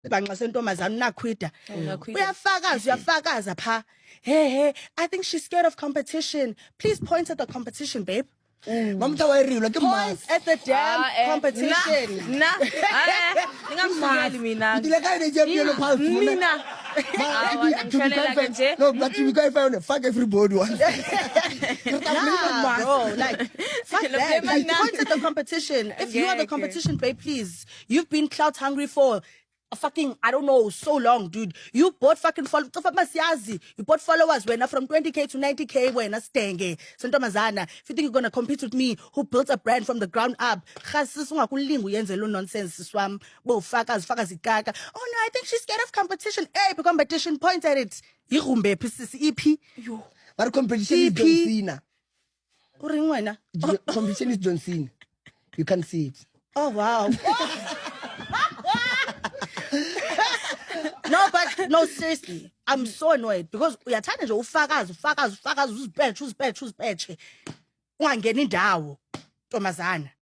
banxa sentomazana nakhwida uyafakaza pha hey I think she's scared of competition. Please point at the competition, babe. Mamta wayirilo ke Point at the damn competition. Ngingamfikeli mina. Idile ka ne champion pulse Mina. No, but you guys find fuck everybody once. Nah, bro, like, fuck that. Like, point at the competition. If you are the competition, babe, please. You've been clout hungry for a fucking, I don't know, so long, dude. You bought fucking followers. You bought followers when from 20K to 90K when stenge. Sentomazana. If you think you're gonna compete with me, who built a brand from the ground up, nonsense. Swam, fuckers, ikaka. Oh no, I think she's scared of competition. Hey, competition, point at it. Yirumbe, EP. But competition is John Cena. Competition is John Cena. You can see it. Oh wow. No, seriously. I'm so annoyed because uyathanda nje ufakazi uzibethe ungangena indawo Ntombazana.